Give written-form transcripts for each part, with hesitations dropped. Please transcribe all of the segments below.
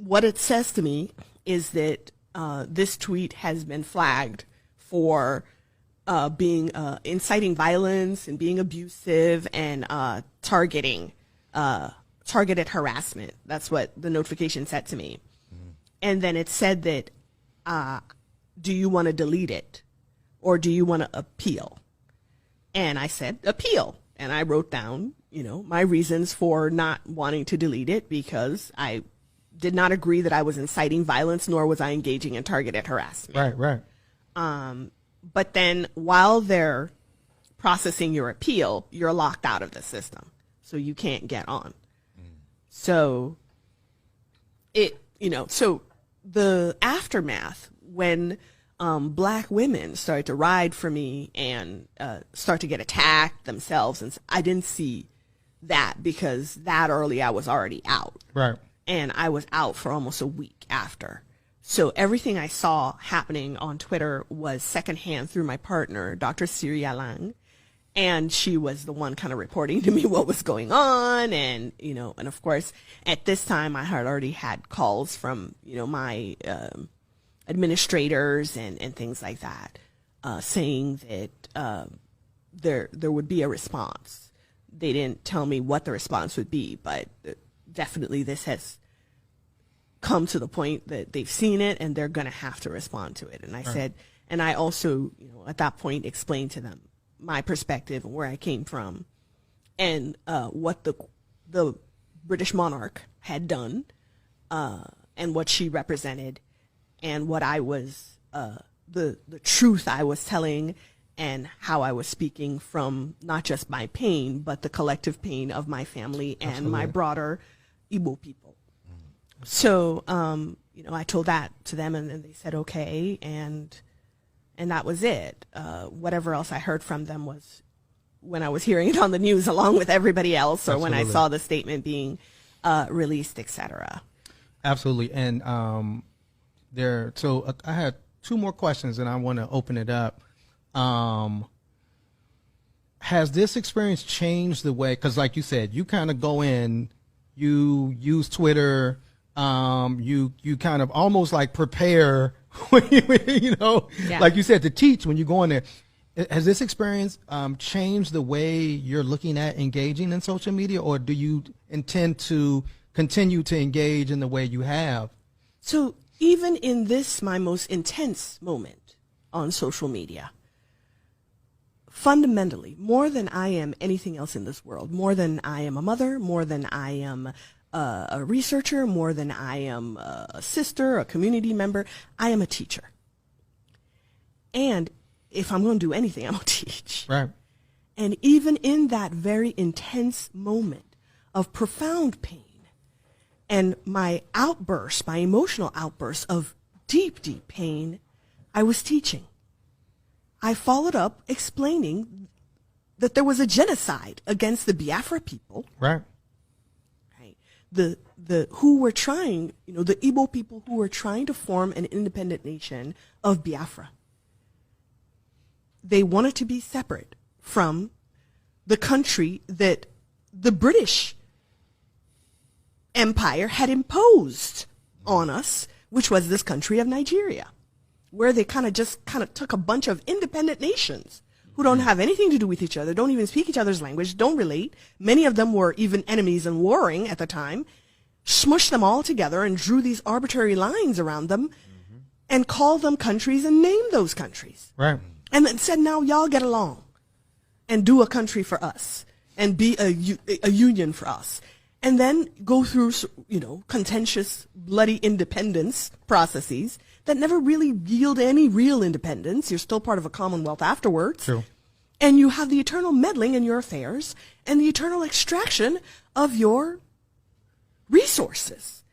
what it says to me is that this tweet has been flagged for being inciting violence and being abusive and targeted harassment. That's what the notification said to me. And then it said that, do you want to delete it or do you want to appeal? And I said, appeal. And I wrote down, my reasons for not wanting to delete it, because I did not agree that I was inciting violence, nor was I engaging in targeted harassment. Right. But then while they're processing your appeal, you're locked out of the system. So you can't get on. So so the aftermath, when Black women started to ride for me and start to get attacked themselves, and I didn't see that, because that early I was already out. Right. And I was out for almost a week after. So everything I saw happening on Twitter was secondhand through my partner, Dr. Syria Lang. And she was the one kind of reporting to me what was going on. And, and of course, at this time, I had already had calls from, my administrators and things like that, saying that there would be a response. They didn't tell me what the response would be, but definitely this has come to the point that they've seen it and they're going to have to respond to it. And I said, and I also, at that point explained to them my perspective and where I came from, and what the British monarch had done, and what she represented, and what I was, the truth I was telling, and how I was speaking from not just my pain, but the collective pain of my family and Absolutely. my broader Igbo people. So, I told that to them, and then they said, okay. And that was it. Whatever else I heard from them was when I was hearing it on the news along with everybody else, or Absolutely. when I saw the statement being released, etc. Absolutely. And so I had two more questions, and I want to open it up. Has this experience changed the way, because like you said, you kind of go in, you use Twitter, you kind of almost like prepare, when Yeah. like you said, to teach when you go in there. Has this experience changed the way you're looking at engaging in social media, or do you intend to continue to engage in the way you have? So even in this, my most intense moment on social media, fundamentally, more than I am anything else in this world, more than I am a mother, more than I am a researcher, more than I am a sister, a community member, I am a teacher. And if I'm going to do anything, I'm going to teach. Right. And even in that very intense moment of profound pain and my outburst, my emotional outburst of deep, deep pain, I was teaching. I followed up explaining that there was a genocide against the Biafra people. Right. Right. The who were trying, the Igbo people who were trying to form an independent nation of Biafra. They wanted to be separate from the country that the British Empire had imposed on us, which was this country of Nigeria, where they kind of took a bunch of independent nations who don't have anything to do with each other, don't even speak each other's language, don't relate. Many of them were even enemies and warring at the time, smushed them all together and drew these arbitrary lines around them and called them countries and named those countries. Right. And then said, now y'all get along and do a country for us and be a union for us. And then go through, contentious, bloody independence processes that never really yield any real independence. You're still part of a commonwealth afterwards. True. And you have the eternal meddling in your affairs and the eternal extraction of your resources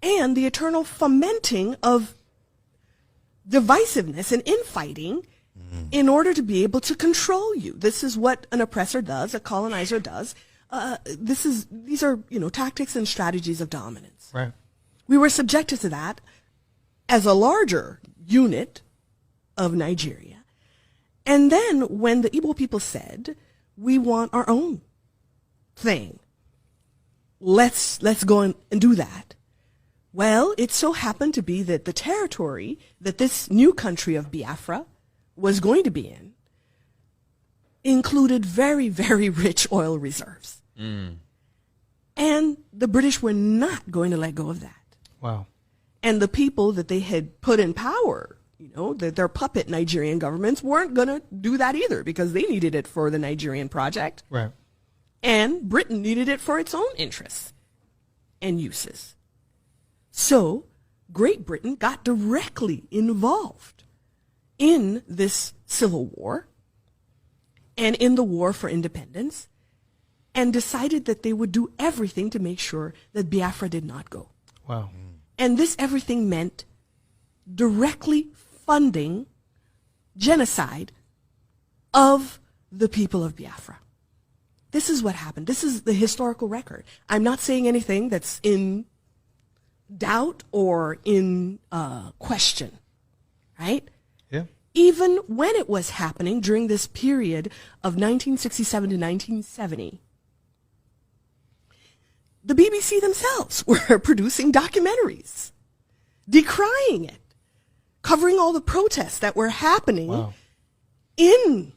and the eternal fomenting of divisiveness and infighting in order to be able to control you. This is what an oppressor does, a colonizer does. These are tactics and strategies of dominance. Right. We were subjected to that as a larger unit of Nigeria. And then when the Igbo people said, we want our own thing, let's go and do that, Well, it so happened to be that the territory that this new country of Biafra was going to be in included very, very rich oil reserves. And the British were not going to let go of that. Wow. And the people that they had put in power, you know, their puppet Nigerian governments weren't going to do that either, because they needed it for the Nigerian project. Right. And Britain needed it for its own interests and uses. So Great Britain got directly involved in this civil war and in the war for independence, and decided that they would do everything to make sure that Biafra did not go. Wow. And this everything meant directly funding genocide of the people of Biafra. This is what happened. This is the historical record. I'm not saying anything that's in doubt or in question, right? Yeah. Even when it was happening during this period of 1967 to 1970, the BBC themselves were producing documentaries decrying it, covering all the protests that were happening Wow. in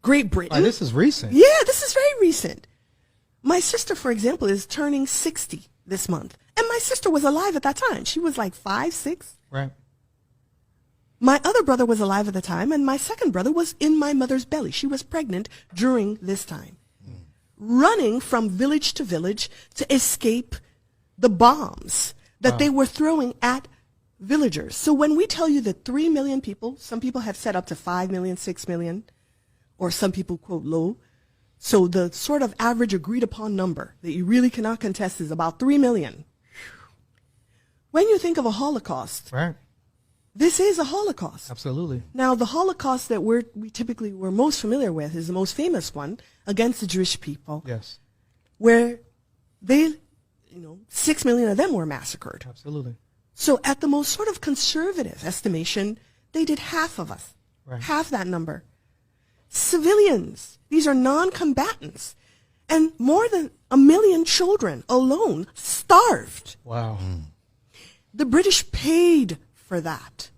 Great Britain. This is recent. Yeah, this is very recent. My sister, for example, is turning 60 this month. And my sister was alive at that time. She was like 5, 6. Right. My other brother was alive at the time, and my second brother was in my mother's belly. She was pregnant during this time, running from village to village to escape the bombs that they were throwing at villagers. So when we tell you that 3 million people, some people have said up to 5 million, 6 million, or some people quote low. So the sort of average agreed upon number that you really cannot contest is about 3 million. When you think of a Holocaust, Right. this is a Holocaust. Absolutely. Now, the Holocaust that we typically were most familiar with is the most famous one against the Jewish people, Yes. where 6 million of them were massacred. Absolutely. So at the most sort of conservative estimation, they did half of us, Right. half that number. Civilians, these are non-combatants, and more than 1 million children alone starved. Wow. The British paid for that.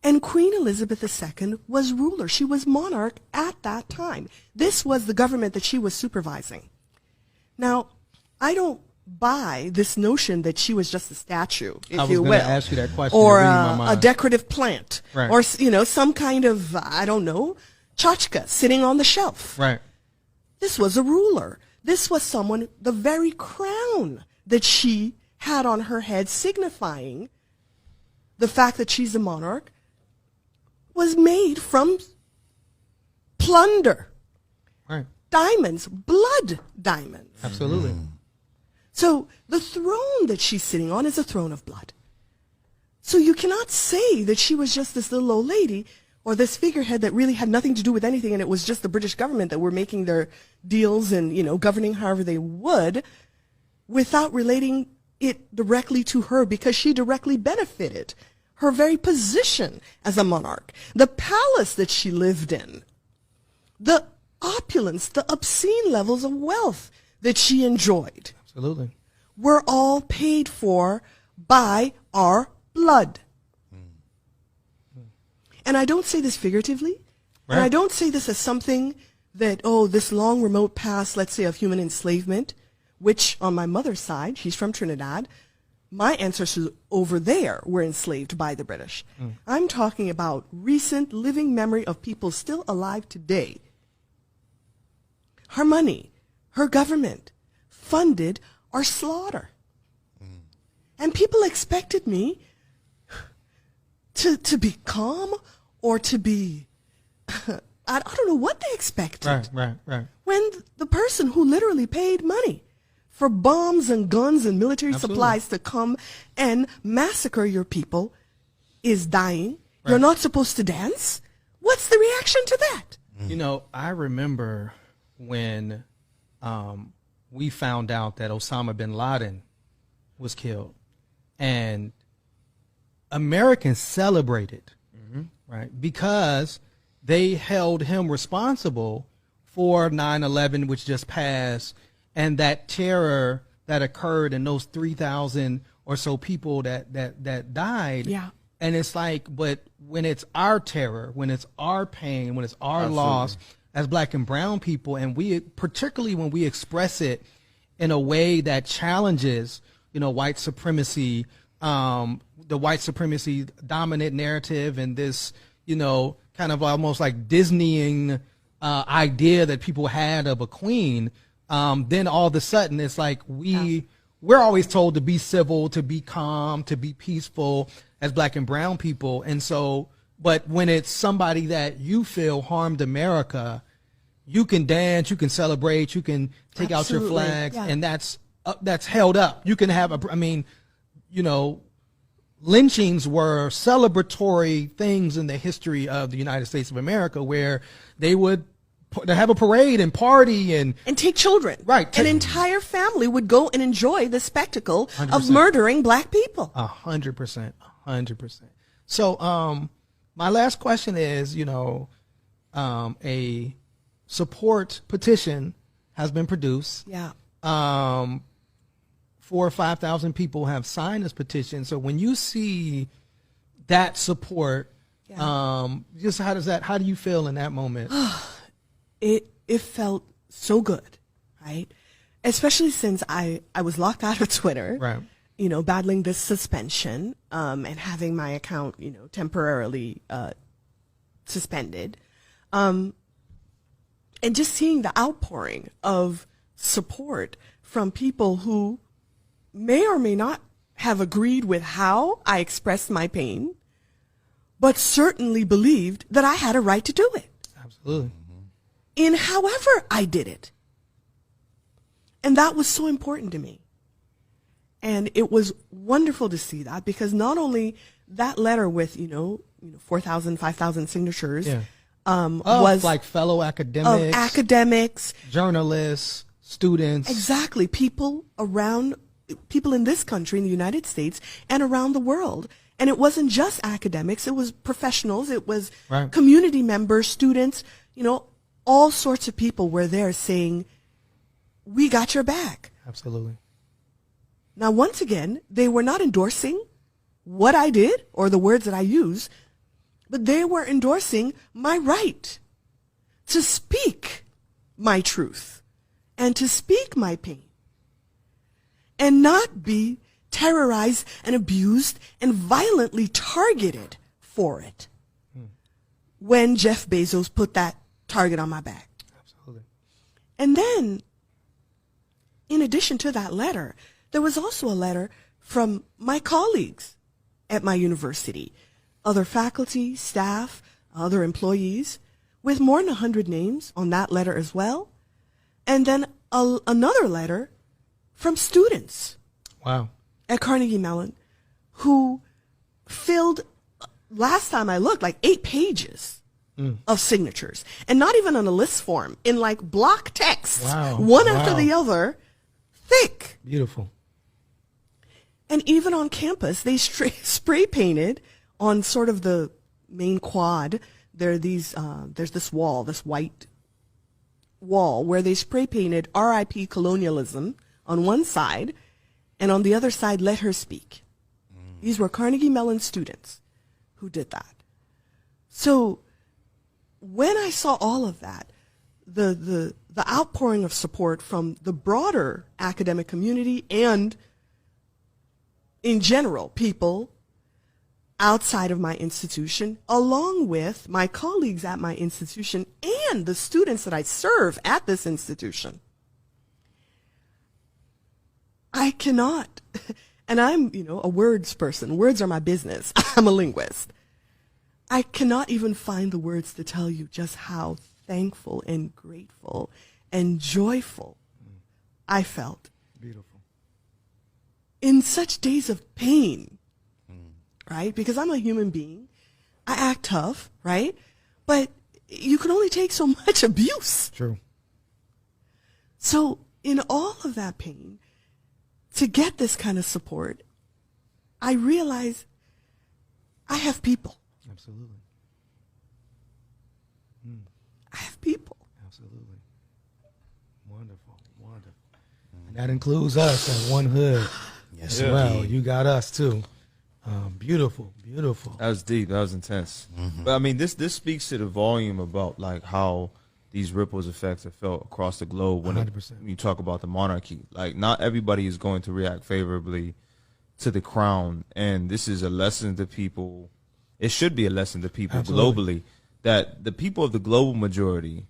And Queen Elizabeth II was ruler. She was monarch at that time. This was the government that she was supervising. Now, I don't buy this notion that she was just a statue, if you will. I was going to ask you that question. Or You're reading my a mind. decorative plant. Right. Or, some kind of, I don't know, tchotchke sitting on the shelf. Right. This was a ruler. This was someone, the very crown that she had on her head, signifying the fact that she's a monarch, was made from plunder, Right. diamonds, blood diamonds. Absolutely. So the throne that she's sitting on is a throne of blood. So you cannot say that she was just this little old lady or this figurehead that really had nothing to do with anything, and it was just the British government that were making their deals and, governing however they would, without relating it directly to her, because she directly benefited her very position as a monarch, the palace that she lived in, the opulence, the obscene levels of wealth that she enjoyed Absolutely. were all paid for by our blood. And I don't say this figuratively, and I don't say this as something that, this long remote past, let's say, of human enslavement, which on my mother's side, she's from Trinidad, my ancestors over there were enslaved by the British. I'm talking about recent living memory of people still alive today. Her money, her government funded our slaughter. And people expected me to be calm or to be, I don't know what they expected. Right. When the person who literally paid money for bombs and guns and military Absolutely. supplies to come and massacre your people is dying. Right. You're not supposed to dance. What's the reaction to that? I remember when we found out that Osama bin Laden was killed, and Americans celebrated, right, because they held him responsible for 9/11, which just passed, and that terror that occurred and those 3,000 or so people that died. Yeah. And it's like, but when it's our terror, when it's our pain, when it's our Absolutely. loss as black and brown people, and we, particularly when we express it in a way that challenges, white supremacy, the white supremacy dominant narrative, and this, kind of almost like Disneying idea that people had of a queen, then all of a sudden it's like we're always told to be civil, to be calm, to be peaceful as black and brown people. And so, but when it's somebody that you feel harmed America, you can dance, you can celebrate, you can take out your Absolutely. flags, Yeah. and that's held up. You can have lynchings were celebratory things in the history of the United States of America, where they would have a parade and party and take children. Right. An entire family would go and enjoy the spectacle 100%. of murdering black people. 100%. So, my last question is, a support petition has been produced. Yeah. 4,000 or 5,000 people have signed this petition. So when you see that support, just how do you feel in that moment? It felt so good, right? Especially since I was locked out of Twitter, Right. Battling this suspension, and having my account, temporarily suspended. And just seeing the outpouring of support from people who may or may not have agreed with how I expressed my pain, but certainly believed that I had a right to do it. Absolutely. In however I did it. And that was so important to me. And it was wonderful to see that, because not only that letter with, 4,000, 5,000 signatures, Yeah. was like fellow of academics, academics, journalists, students. exactly, people in this country, in the United States, and around the world. And it wasn't just academics, it was professionals, it was Right. community members, students, all sorts of people were there saying, we got your back. Absolutely. Now, once again, they were not endorsing what I did or the words that I use, but they were endorsing my right to speak my truth and to speak my pain and not be terrorized and abused and violently targeted for it when Jeff Bezos put that target on my back. Absolutely. And then, in addition to that letter, there was also a letter from my colleagues at my university, other faculty, staff, other employees, with more than 100 names on that letter as well. And then another letter from students Wow. at Carnegie Mellon who filled, last time I looked, like 8 pages of signatures, and not even on a list form, in like block text, Wow. one after Wow. the other, thick. Beautiful. And even on campus, they spray painted on sort of the main quad. There's this wall, this white wall, where they spray painted RIP colonialism on one side, and on the other side, let her speak. These were Carnegie Mellon students who did that. So when I saw all of that, the outpouring of support from the broader academic community and, in general, people outside of my institution, along with my colleagues at my institution and the students that I serve at this institution, I cannot, and I'm, a words person. Words are my business. I'm a linguist. I cannot even find the words to tell you just how thankful and grateful and joyful I felt. Beautiful. In such days of pain, right? Because I'm a human being. I act tough, right? But you can only take so much abuse. True. So in all of that pain, to get this kind of support, I realize I have people. Absolutely. I have people. Absolutely. Wonderful. Wonderful. And that includes us at one hood. Yes, as well. You got us too. Beautiful, beautiful. That was deep. That was intense. But I mean, this speaks to the volume about like how these ripples effects are felt across the globe when, when you talk about the monarchy. Like, not everybody is going to react favorably to the crown, and this is a lesson to people. It should be a lesson to people globally that the people of the global majority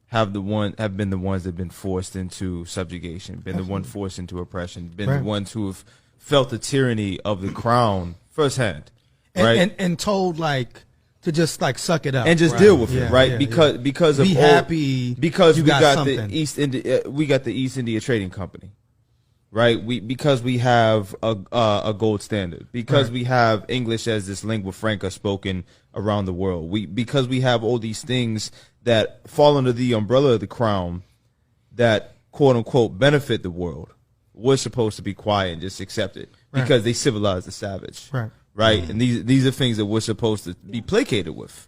have been the ones that have been forced into subjugation, been the one forced into oppression, been the ones who have felt the tyranny of the crown firsthand, right? And told like to just like suck it up and just deal with it, right? Because of be happy because you we got something. the East India Trading Company, right? Because we have a gold standard, because we have English as this lingua franca spoken around the world. Because we have all these things that fall under the umbrella of the crown that quote unquote benefit the world. We're supposed to be quiet and just accept it because they civilize the savage, right? And these are things that we're supposed to be placated with.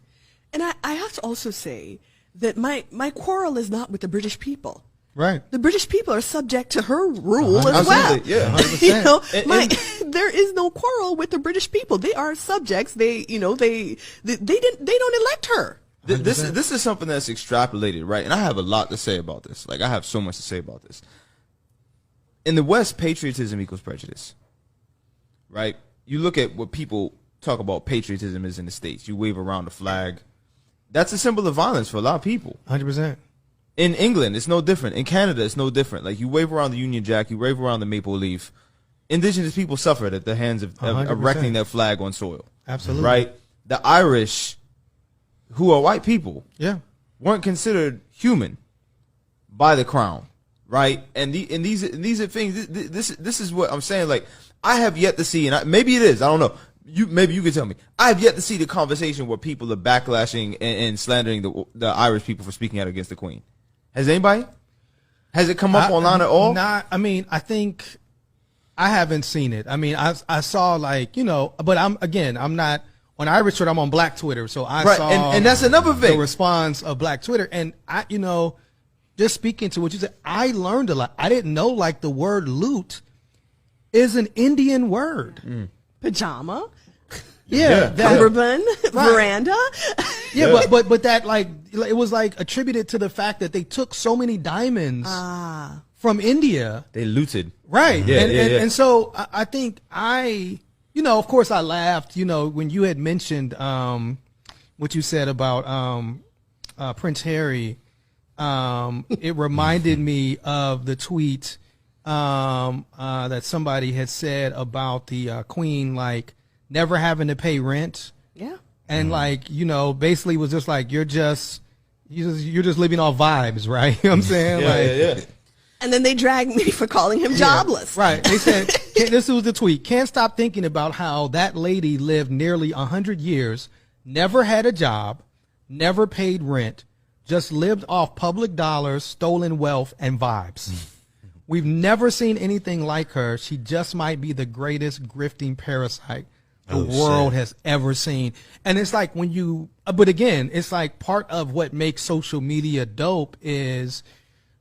And I have to also say that my quarrel is not with the British people. Right. The British people are subject to her rule as well. Yeah, 100%. You know, there is no quarrel with the British people. They are subjects. They don't elect her. This is something that's extrapolated, right? And I have a lot to say about this. Like, I have so much to say about this. In the West, patriotism equals prejudice, right? You look at what people talk about patriotism is in the States. You wave around the flag. That's a symbol of violence for a lot of people. 100%. In England, it's no different. In Canada, it's no different. Like, you wave around the Union Jack, you wave around the maple leaf. Indigenous people suffered at the hands of erecting that flag on soil. Absolutely. Right? The Irish, who are white people, weren't considered human by the crown. Right, and these are things. This is what I'm saying. Like, I have yet to see, and maybe it is. I don't know. Maybe you can tell me. I have yet to see the conversation where people are backlashing and slandering the Irish people for speaking out against the Queen. Has anybody? Has it come up online at all? Not. I mean, I think I haven't seen it. I mean, I saw like but I'm not on Irish Twitter. I'm on Black Twitter, so I saw and that's another thing. The response of Black Twitter, and just speaking to what you said, I learned a lot. I didn't know like the word loot is an Indian word. Pajama. Cummerbund, veranda. But that like it was like attributed to the fact that they took so many diamonds from India. They looted. Right. And so I think of course I laughed, when you had mentioned what you said about Prince Harry. It reminded me of the tweet that somebody had said about the Queen, like never having to pay rent. Yeah. And like, basically was just like, you're just living off vibes, right? You know what I'm saying? And then they dragged me for calling him jobless. Right. They said, this was the tweet. Can't stop thinking about how that lady lived nearly 100 years, never had a job, never paid rent, just lived off public dollars, stolen wealth, and vibes. We've never seen anything like her. She just might be the greatest grifting parasite the world has ever seen. And it's like but again, it's like part of what makes social media dope is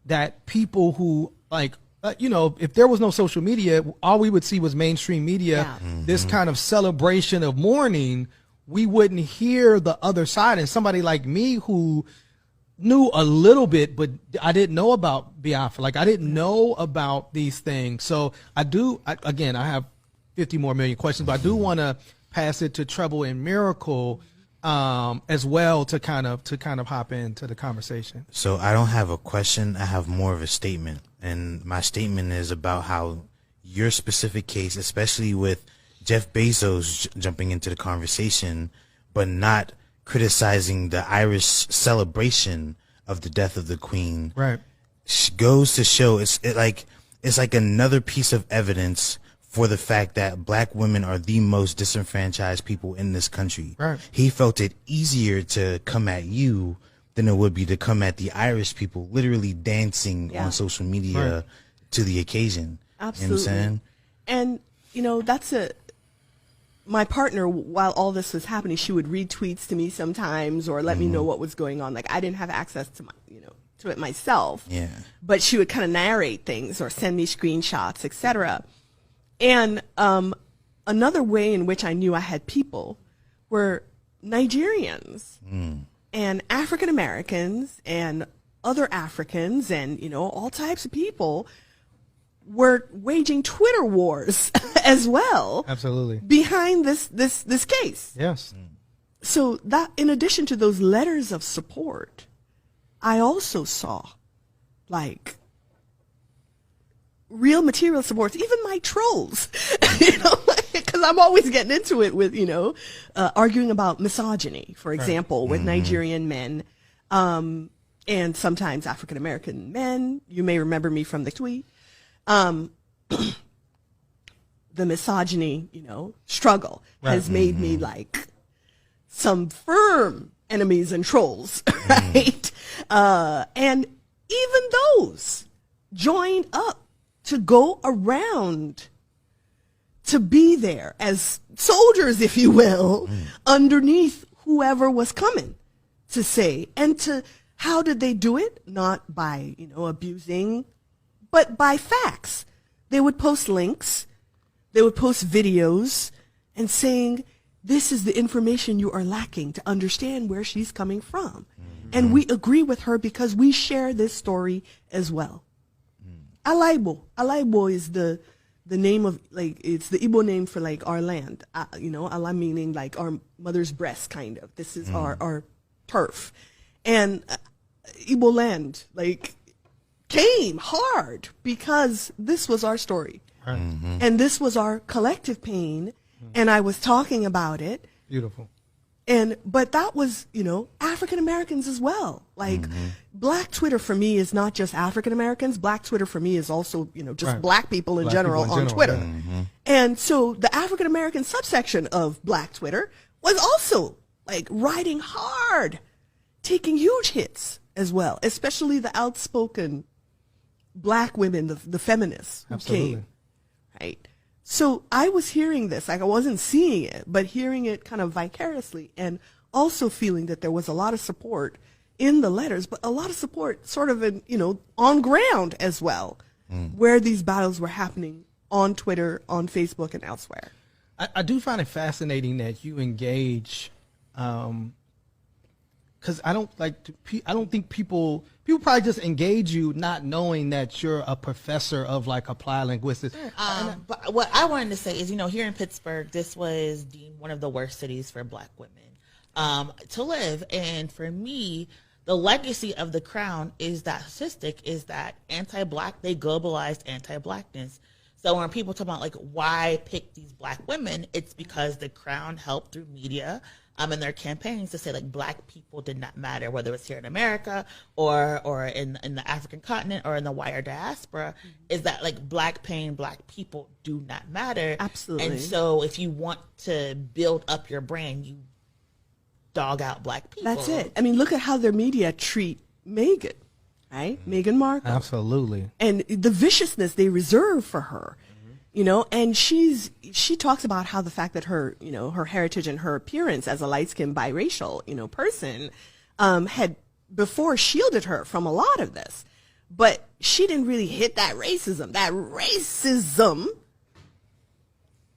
that people who like, if there was no social media, all we would see was mainstream media, this kind of celebration of mourning, we wouldn't hear the other side. And somebody like me who knew a little bit, but I didn't know about Biafra. Like I didn't know about these things. So I have 50 more million questions, but I do want to pass it to Trouble and Miracle as well to kind of hop into the conversation. So I don't have a question. I have more of a statement. And my statement is about how your specific case, especially with Jeff Bezos jumping into the conversation, but not criticizing the Irish celebration of the death of the Queen, right, goes to show it's like another piece of evidence for the fact that black women are the most disenfranchised people in this country. Right. He felt it easier to come at you than it would be to come at the Irish people, literally dancing on social media to the occasion. Absolutely. You know what I'm saying? And that's my partner, while all this was happening, she would read tweets to me sometimes or let me know what was going on. Like I didn't have access to to it myself. Yeah. But she would kind of narrate things or send me screenshots, etc. And another way in which I knew I had people were Nigerians and African Americans and other Africans and all types of people were waging Twitter wars as well. Absolutely. Behind this case. Yes. So that, in addition to those letters of support, I also saw like real material supports, even my trolls, because I'm always getting into it with, arguing about misogyny, for example, with Nigerian men, and sometimes African American men. You may remember me from the tweet. The misogyny, struggle has made me like some firm enemies and trolls, right? And even those joined up to go around to be there as soldiers, if you will, underneath whoever was coming to say. And how did they do it? Not by, abusing, but by facts. They would post links, they would post videos and saying, this is the information you are lacking to understand where she's coming from. And we agree with her because we share this story as well. Alaibo. Alaibo is the name of, like, it's the Igbo name for, like, our land. Ala meaning, like, our mother's breast, kind of. This is our turf. And Igbo land, like, came hard because this was our story. And this was our collective pain. And I was talking about it. Beautiful. But that was, African Americans as well. Like, Black Twitter for me is not just African Americans. Black Twitter for me is also, just Black people in general on Twitter. And so the African American subsection of Black Twitter was also, like, riding hard, taking huge hits as well, especially the outspoken Black women, the feminists who came. Right? So I was hearing this, like I wasn't seeing it, but hearing it kind of vicariously and also feeling that there was a lot of support in the letters, but a lot of support sort of in, on ground as well, where these battles were happening on Twitter, on Facebook, and elsewhere. I do find it fascinating that you engage, because I don't think people probably just engage you not knowing that you're a professor of like applied linguistics. But what I wanted to say is, here in Pittsburgh, this was deemed one of the worst cities for Black women to live. And for me, the legacy of the Crown is that statistic is that anti-Black, they globalized anti-Blackness. So when people talk about like why pick these Black women, it's because the Crown helped through media in their campaigns to say like Black people did not matter, whether it's here in America or in the African continent or in the wider diaspora, is that like Black pain, Black people do not matter. Absolutely. And so if you want to build up your brand, you dog out Black people. That's it. I mean, look at how their media treat Meghan, right? Meghan Markle. Absolutely. And the viciousness they reserve for her. And she talks about how the fact that her, her heritage and her appearance as a light-skinned biracial, person, had before shielded her from a lot of this. But she didn't really hit that racism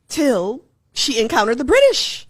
till she encountered the British.